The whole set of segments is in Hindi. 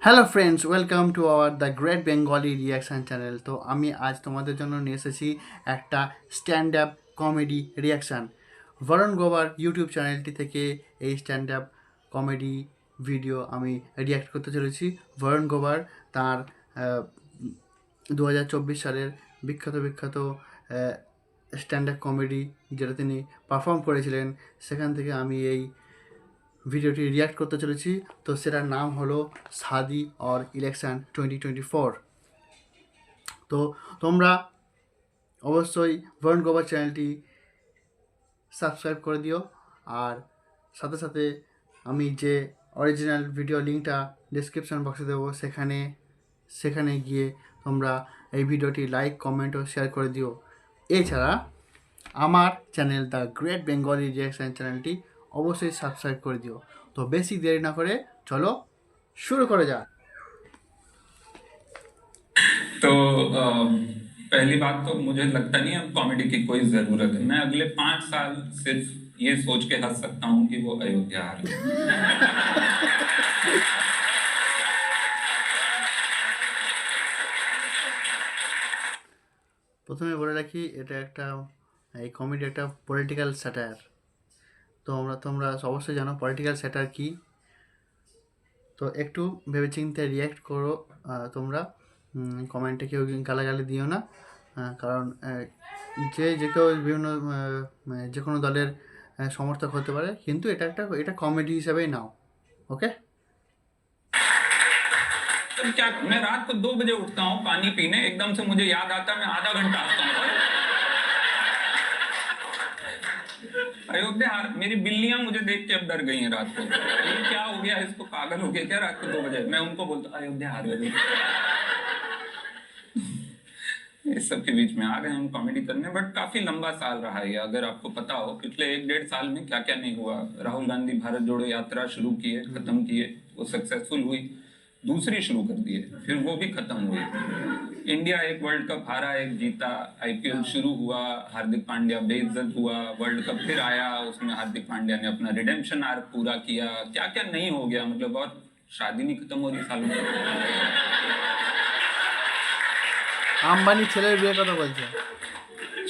Hello friends, welcome to our the great Bengali reaction channel. তো আমি আজ তোমাদের জন্য নিয়ে এসেছি একটা stand up comedy reaction. Varun Grover YouTube চ্যানেলটি থেকে এই স্ট্যান্ড আপ কমেডি ভিডিও আমি রিয়াক্ট করতে চলেছি। বরুণ গ্রোভার তার 2024 সালের বিখ্যাত স্ট্যান্ড আপ কমেডি যেটা তিনি পারফর্ম করেছিলেন, সেখান থেকে আমি এই ভিডিওটি রিয়াক্ট করতে চলেছি। তো সেটার নাম হলো শাদি और ইলেকশন 2024। তো তোমরা অবশ্যই বরুণ গ্রোভার চ্যানেলটি সাবস্ক্রাইব করে দিও, আর সাথে সাথে আমি যে অরিজিনাল ভিডিও লিঙ্কটা ডিসক্রিপশন বক্সে দেবো, সেখানে গিয়ে তোমরা এই ভিডিওটি লাইক, কমেন্ট ও শেয়ার করে দিও। এছাড়া আমার channel the great Bengali reaction চ্যানেলটি অবশ্যই সাবস্ক্রাইব করে দিও। তো বেশি দেরি না করে চলো শুরু করে যাক। तो पहली बात तो मुझे लगता नहीं है कॉमेडी की कोई जरूरत है। मैं अगले 5 साल सिर्फ ये सोच के हंस सकता हूँ कि वो अयोध्या आ रही है। প্রথমে বলে রাখি, এটা একটা এই কমেডি একটা পলিটিক্যাল স্যাটায়ার। তো তোমরা অবশ্যই জানো পলিটিক্যাল স্যাটায়ার কী। তো একটু ভেবেচিন্তে রিয়্যাক্ট করো তোমরা। কমেন্টে কেউ গালাগালি দিও না, কারণ যে কেউ বিভিন্ন যে কোনো দলের সমর্থক হতে পারে, কিন্তু এটা কমেডি হিসাবেই নাও। ওকে। तो क्या मैं रात को 2 बजे उठता हूँ पानी पीने, एकदम से मुझे याद आता है, मैं आधा घंटा हंसता हूँ। अयोध्या मेरी बिल्लियां मुझे देख के अब डर गई हैं रात को। ये क्या हो गया, इसको पागल हो गया क्या रात को 2 बजे? मैं उनको बोलता अयोध्या आ रही है। इस सब के बीच में आ गए हम कॉमेडी करने, बट काफी लंबा साल रहा है ये। अगर आपको पता हो पिछले 1-1.5 साल में क्या क्या नहीं हुआ। राहुल गांधी भारत जोड़ो यात्रा शुरू किए, खत्म किए, वो सक्सेसफुल हुई। दूसरी शुरू कर दिए, फिर वो भी खत्म हुई। इंडिया एक वर्ल्ड कप हारा, एक जीता। आईपीएल शुरू हुआ, हार्दिक पांड्या बेइज्जत हुआ। वर्ल्ड कप फिर आया, उसमें हार्दिक पांड्या ने अपना रिडेम्पशन आर्क पूरा किया। क्या क्या नहीं हो गया, मतलब। और शादी नहीं खत्म हो रही सालों में। আম্বানি ছেলের বিয়ের কথা বলছে,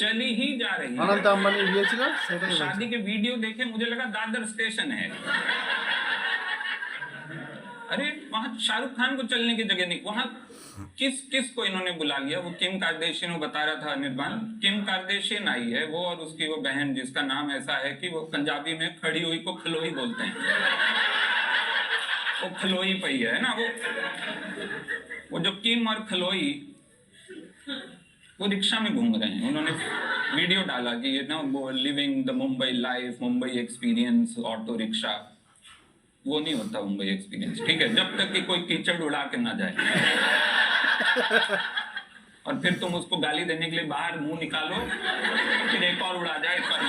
चली ही जा रही है। অনন্ত আম্বানির বিয়ে ছিল, সেটাই शादी বলছে। के वीडियो देखे, मुझे लगा दादर स्टेशन है। अरे वहां शाहरुख खान को चलने की जगह नहीं, वहां किस को इन्होंने बुला लिया। वो किम कार्देशियन, वो बता रहा था निर्माण, किम कार्देशियन आई है वो, और उसकी वो बहन जिसका नाम ऐसा है कि वो पंजाबी में खड़ी हुई को खलोई बोलते हैं। वो खलोई पई है ना, वो जो किम और खलोई वो रिक्शा में घूम रहे हैं। उन्होंने वीडियो डाला कि ये ना वो living the Mumbai life, Mumbai experience, auto rickshaw. वो नहीं होता मुंबई एक्सपीरियंस, ठीक है, जब तक कि कोई कीचड़ उड़ा के ना जाए। और फिर तुम उसको गाली देने के लिए बाहर मुंह निकालो, फिर एक और उड़ा जाए पर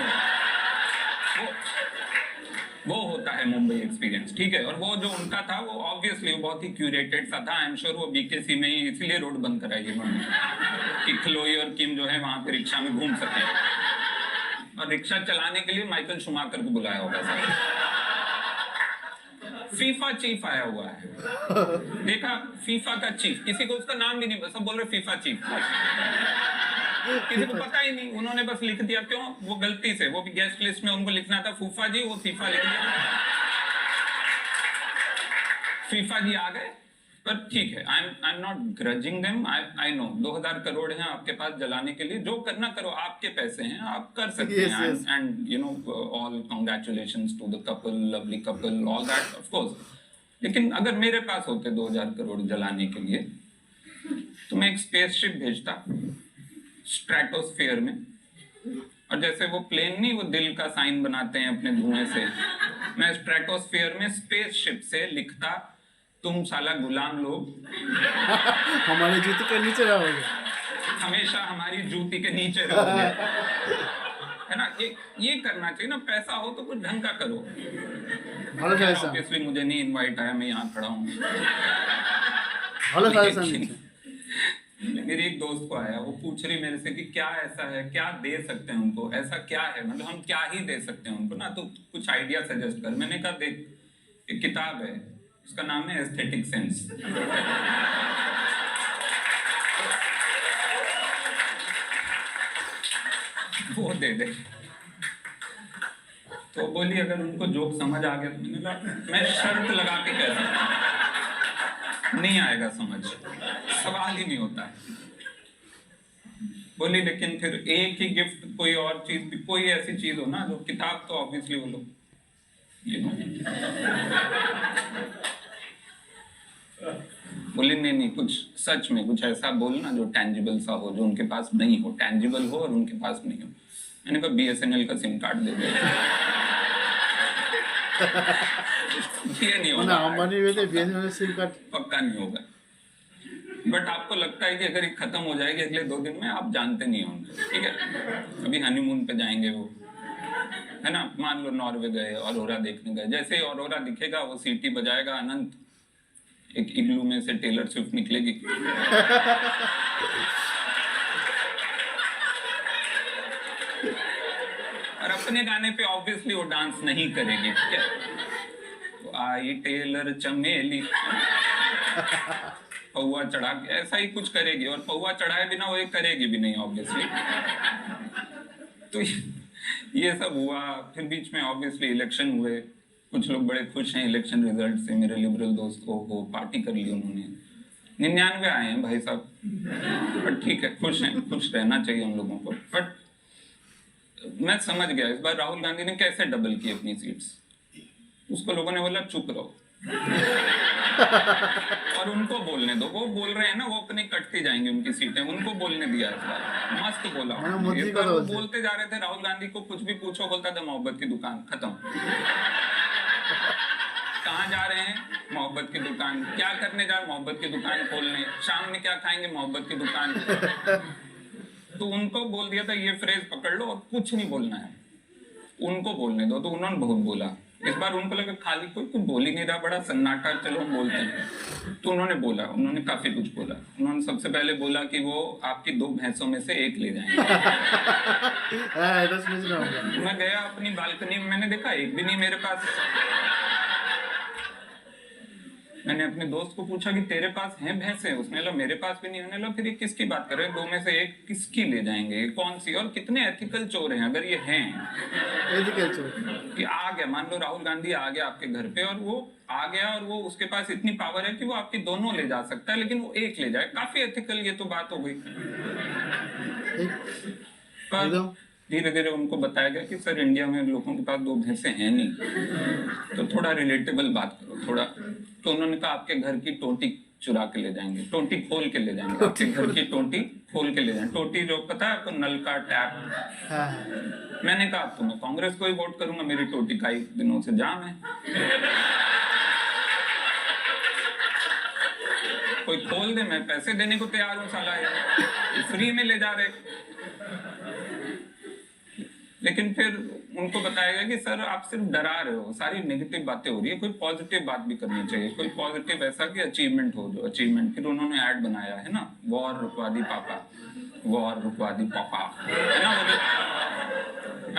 वो होता है मुंबई एक्सपीरियंस, ठीक है। और वो जो उनका था वो ऑब्वियसली वो बहुत ही क्यूरेटेड सा था। आई एम श्योर वो बीकेसी में ही इसीलिए रोड बंद कराई उन्होंने कि खलोई और किम जो है वहां पे रिक्शा में घूम सके। और रिक्शा चलाने के लिए माइकल शुमाकर को बुलाया होगा सर। फीफा चीफ आया हुआ है, देखा, फीफा का चीफ, किसी को उसका नाम भी नहीं, सब बोल रहे फीफा चीफ, किसी को पता ही नहीं। उन्होंने बस लिख दिया, क्यों? वो गलती से, वो भी गेस्ट लिस्ट में उनको लिखना था फूफा जी, वो फीफा लिख दिया। फीफा जी आ गए, पर ठीक है, I am not ग्रजिंग them. I know 2000 crore हैं आपके पास जलाने के लिए, जो करना करो, आपके पैसे हैं, आप कर सकते हैं। And you know all congratulations to the couple, lovely couple, all that of course. लेकिन अगर मेरे पास होते 2000 करोड़ जलाने के लिए, तो मैं एक स्पेसशिप भेजता स्ट्रेटोस्फेयर में, और जैसे वो प्लेन नहीं, वो दिल का साइन बनाते हैं अपने धुएं से, मैं स्ट्रेटोस्फेयर में स्पेसशिप से लिखता, तुम साला गुलाम लोग हमारे जूते के नीचे रहोगे, हमेशा हमारी जूती के नीचे रहोगे। है ना, ये करना चाहिए ना। पैसा हो तो कुछ ढंग का करो। ऑब्वियसली मुझे नहीं इनवाइट आया, मैं यहाँ खड़ा हूँ। मेरी एक दोस्त को आया, वो पूछ रही मेरे से कि क्या ऐसा है, क्या दे सकते हैं उनको, ऐसा क्या है, मतलब हम क्या ही दे सकते हैं उनको ना, तो कुछ आइडिया सजेस्ट कर। मैंने कहा देख, एक किताब है उसका नाम है एस्थेटिक सेंस। वो दे दे। तो बोली अगर उनको जोक समझ आ गया तो मैंने कहा मैं शर्त लगा के कह सकता हूं, नहीं आएगा समझ, सवाल ही नहीं होता है। बोली लेकिन फिर एक ही गिफ्ट, कोई और चीज भी, कोई ऐसी चीज हो ना जो, किताब तो ऑब्वियसली वो लोग बोले नहीं नहीं, कुछ सच में कुछ ऐसा बोलना जो टैंजिबल सा हो, जो उनके पास नहीं हो, टैंजिबल हो और उनके पास नहीं हो। मैंने कहा BSNL का सिम कार्ड दे दो। ये नहीं होगा, अंबानी BSNL सिम कार्ड पक्का नहीं होगा। बट आपको लगता है कि अगर ये खत्म हो जाएगी अगले 2 दिन में, आप जानते नहीं होंगे, ठीक है। अभी हनीमून पे जाएंगे वो, है ना, मान लो नॉर्वे गए, ऑरोरा देखने गए, जैसे ही ऑरोरा दिखेगा वो सीटी बजाएगा अनंत, एक इग्लू में से टेलर स्विफ्ट निकलेगी। और अपने गाने पे ऑब्वियसली वो डांस नहीं करेगी, ठीक है। तो आई टेलर चमेली, पौवा चढ़ा के ऐसा ही कुछ करेगी, और पौवा चढ़ाए बिना वो ये करेगी भी नहीं ऑब्वियसली। तो ये सब हुआ। फिर बीच में ऑब्वियसली इलेक्शन हुए, कुछ लोग बड़े खुश हैं इलेक्शन रिजल्ट से। मेरे लिबरल दोस्त को पार्टी कर ली उन्होंने, 99 आए हैं भाई साहब, बट ठीक है, खुश हैं, खुश रहना चाहिए हम लोगों को। बट मैं समझ गया इस बार राहुल गांधी ने कैसे डबल की अपनी सीट्स। उसको लोगों ने बोला चुप रहो और उनको बोलने दो, वो बोल रहे हैं ना, वो अपनी कटती जाएंगी उनकी सीटें, उनको बोलने दिया इस बार, मस्त बोला। इस बार वो बोलते जा रहे थे राहुल गांधी को, कुछ भी पूछो बोलता था मोहब्बत की दुकान, खत्म। कहाँ जा रहे हैं? मोहब्बत की दुकान। क्या करने जा रहे? मोहब्बत की दुकान खोलने। शाम में क्या खाएंगे? मोहब्बत की दुकान। तो उनको बोल दिया था ये फ्रेज पकड़ लो और कुछ नहीं बोलना है, उनको बोलने दो। तो उन्होंने बहुत बोला। इस बार उनको लगा खाली कोई कुछ बोल ही नहीं रहा, बड़ा सन्नाटा, चलो हम बोलते हैं। तो उन्होंने बोला, उन्होंने काफी कुछ बोला। उन्होंने सबसे पहले बोला कि वो आपकी 2 भैंसों में से एक ले जाएंगे। मैं गया अपनी बालकनी में, मैंने देखा एक भी नहीं मेरे पास। मैंने अपने दोस्त को पूछा कि तेरे पास हैं भैंसे? उसने बोला मेरे पास भी नहीं। मैंने बोला फिर ये किसकी बात कर रहे हैं? 2 में से एक किसकी ले जाएंगे? ये कौन सी? और कितने एथिकल चोर हैं अगर ये हैं एथिकल चोर कि आ गया, मान लो राहुल गांधी आ गया आपके घर पे, और वो आ गया और वो उसके पास इतनी पावर है कि वो आपकी दोनों ले जा सकता है, लेकिन वो एक ले जाए, काफी एथिकल। ये तो बात हो गई। पर धीरे धीरे उनको बताया गया कि सर इंडिया में लोगों के पास 2 भैंसे हैं नहीं, तो थोड़ा रिलेटेबल बात करो थोड़ा। तो उन्होंने कहा आपके घर की टोटी चुरा के ले जाएंगे, टोटी खोल के ले जाएंगे, आपके घर की टोटी खोल के ले जाएंगे। टोटी जो पता है आपको, नल का टैप। मैंने कहा तो मैं कांग्रेस को ही वोट करूंगा, मेरी टोटी कई दिनों से जाम है, कोई खोल दे, मैं पैसे देने को तैयार हूँ, साला फ्री में ले जा रहे। लेकिन फिर उनको बताया गया कि सर आप सिर्फ डरा रहे हो, सारी नेगेटिव बातें हो रही है, कोई पॉजिटिव बात भी करनी चाहिए, कोई पॉजिटिव ऐसा कि अचीवमेंट हो, जो अचीवमेंट। फिर उन्होंने ऐड बनाया है ना, वॉर रुकवा दी पापा, वॉर रुकवा दी पापा, है ना।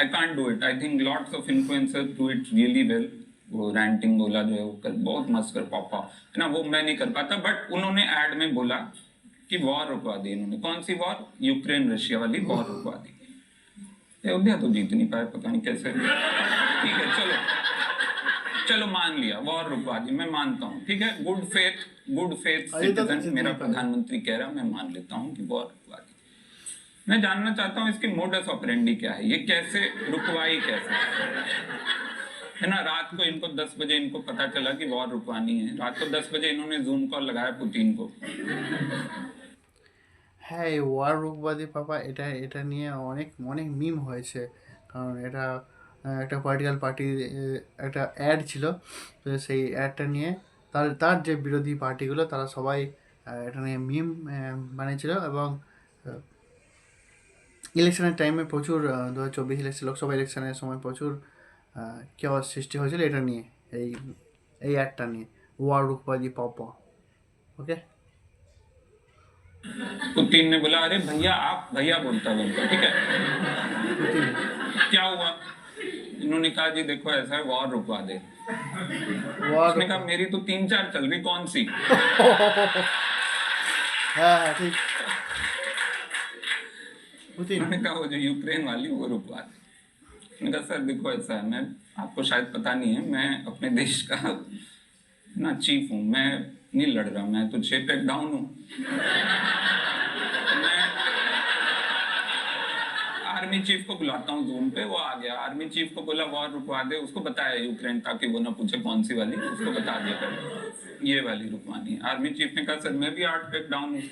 I can't do it, I think lots of influencers do it really well. वो रैंटिंग बोला जो है वो बहुत मस्त कर पापा, है ना, वो मैं नहीं कर पाता। बट उन्होंने ऐड में बोला कि वॉर रुकवा दी इन्होंने। कौन सी वॉर? यूक्रेन रशिया वाली वॉर रुकवा दी। अयोध्या तो जीत नहीं पाए, पता नहीं कैसे। ठीक है, चलो चलो मान लिया, वॉर रुकवा दी, मैं मानता हूँ, ठीक है। गुड फेथ सिटीजन मेरा प्रधानमंत्री कह रहा, मैं मान लेता हूँ कि वॉर रुकवा दी। मैं जानना चाहता हूँ इसकी मोडस ऑपरेंडी क्या है, ये कैसे रुकवाई, कैसे, है ना। रात को इनको 10 बजे इनको पता चला कि वॉर रुकवानी है, रात को 10 बजे इन्होंने जूम कॉल लगाया पुतिन को। হ্যাঁ, এই ওয়ার রুকবাদী পাপা এটা নিয়ে অনেক অনেক মিম হয়েছে, কারণ এটা একটা পলিটিক্যাল পার্টির একটা অ্যাড ছিল। তো সেই অ্যাডটা নিয়ে তার যে বিরোধী পার্টিগুলো তারা সবাই এটা নিয়ে মিম বানিয়েছিল। এবং ইলেকশনের টাইমে প্রচুর 2024 লোকসভা ইলেকশনের সময় প্রচুর কেওয়াস সৃষ্টি হয়েছিল এটা নিয়ে, এই অ্যাডটা নিয়ে, ওয়ার রুকবাদী পাপা। ओके, पुतिन ने बोला अरे भैया, आप भैया बोलता है, ठीक है। क्या हुआ? इन्होंने इन्होंने कहा जी देखो ऐसा है वॉर रुकवा दे। ওয়ার उसने कहा मेरी तो 3-4 चल रही, कौन सी? হ্যাঁ হ্যাঁ ঠিক পুতিন उन्होंने कहा वो जो यूक्रेन वाली वो रुकवा दे। मैंने कहा सर देखो ऐसा है, मैं आपको शायद पता नहीं है, मैं अपने देश का ना चीफ हूँ, मैं नहीं लड़ रहा, मैं तो 6 पैक डाउन हूँ। मैं आर्मी चीफ को बुलाता हूँ जूम पे, वो आ गया। आर्मी चीफ को बोला वॉर रुकवा दे, उसको बताया यूक्रेन, ताकि वो ना पूछे कौन सी वाली, उसको बता दिया कर ये वाली रुकवानी है। आर्मी चीफ ने कहा सर मैं भी 8 पैक डाउन हूँ,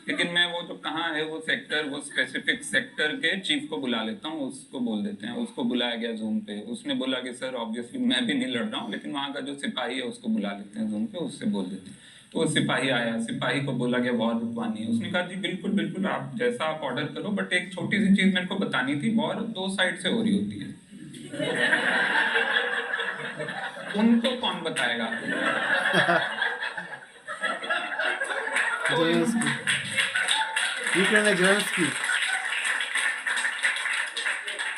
लेकिन मैं वो जो कहाँ है वो सेक्टर, वो स्पेसिफिक सेक्टर के चीफ को बुला लेता हूँ, उसको बोल देते हैं। उसको बुलाया गया जूम पे, उसने बोला कि सर ऑब्वियसली मैं भी नहीं लड़ रहा हूँ, लेकिन वहाँ का जो सिपाही है उसको बुला लेते हैं जूम पे, उससे बोल देते हैं। तो वो सिपाही आया, सिपाही को बोला गया वॉर रुकवानी है। उसने कहा जी बिल्कुल बिल्कुल, आप जैसा आप ऑर्डर करो, बट एक छोटी सी चीज मेरे को बतानी थी, वॉर 2 साइड से हो रही होती है, उनको कौन बताएगा? জেলেনস্কি ইউক্রেনের জেলেনস্কি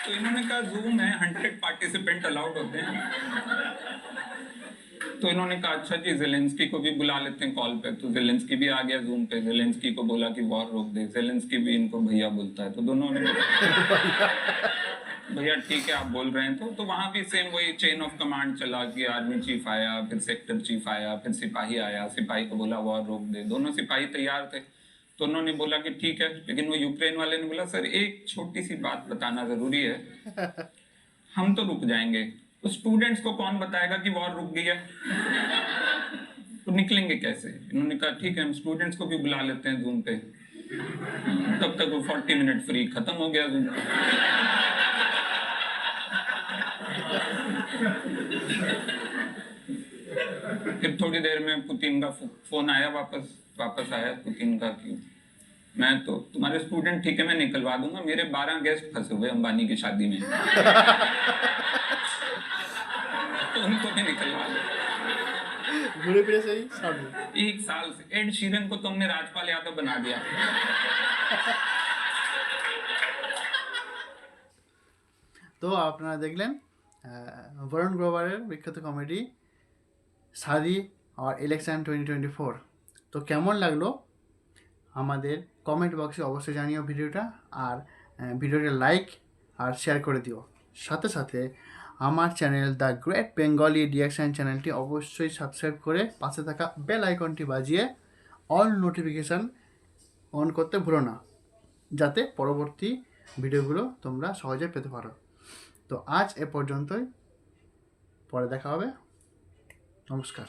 तो इन्होंने कहा जूम है, 100 पार्टिसिपेंट अलाउड होते हैं। तो इन्होंने कहा अच्छा जी जेलेंस्की को भी बुला लेते हैं कॉल पे। तो जेलेंस्की भी आ गया जूम पे, जेलेंस्की को बोला कि वॉर रोक दे। जेलेंस्की भी इनको भैया बोलता है, तो दोनों ने भैया ठीक है आप बोल रहे हैं। तो वहां भी सेम वही चेन ऑफ कमांड चला कि आर्मी चीफ आया, फिर सेक्टर चीफ आया, फिर सिपाही आया, सिपाही को बोला वॉर रोक दे। दोनों सिपाही तैयार थे, तो उन्होंने बोला कि ठीक है, लेकिन वो यूक्रेन वाले ने बोला सर एक छोटी सी बात बताना जरूरी है, हम तो रुक जाएंगे, तो स्टूडेंट्स को कौन बताएगा कि वॉर रुक गई है? तो निकलेंगे कैसे? इन्होंने कहा ठीक है हम स्टूडेंट्स को भी बुला लेते हैं जूम पे। तब तक वो 40 मिनट फ्री खत्म हो गया जूम। फिर थोड़ी देर में पुतिन का फोन आया, वापस आया पुतिन का कि मैं तो तुम्हारे स्टूडेंट ठीक है मैं निकलवा दूंगा, मेरे 12 गेस्ट फंसे हुए अंबानी की शादी में, तो उनको भी निकलवा दो। ঘুরে ফিরে সেই সামনে 1 साल से एड शीरन को तुमने राजपाल यादव बना दिया। তো আপনারা দেখলেন বরুণ গ্রোভারের বিখ্যাত কমেডি শাদি আর ইলেকশন 2024। তো কেমন লাগলো আমাদের কমেন্ট বক্সে অবশ্যই জানিও ভিডিওটা, আর ভিডিওটা লাইক আর শেয়ার করে দিও। সাথে সাথে আমার channel the great Bengali reaction চ্যানেলটি অবশ্যই সাবস্ক্রাইব করে পাশে থাকা বেল আইকনটি বাজিয়ে অল নোটিফিকেশান অন করতে ভুলো না, যাতে পরবর্তী ভিডিওগুলো তোমরা সহজে পেতে পারো। তো আজ এ পর্যন্তই, পরে দেখা হবে, নমস্কার।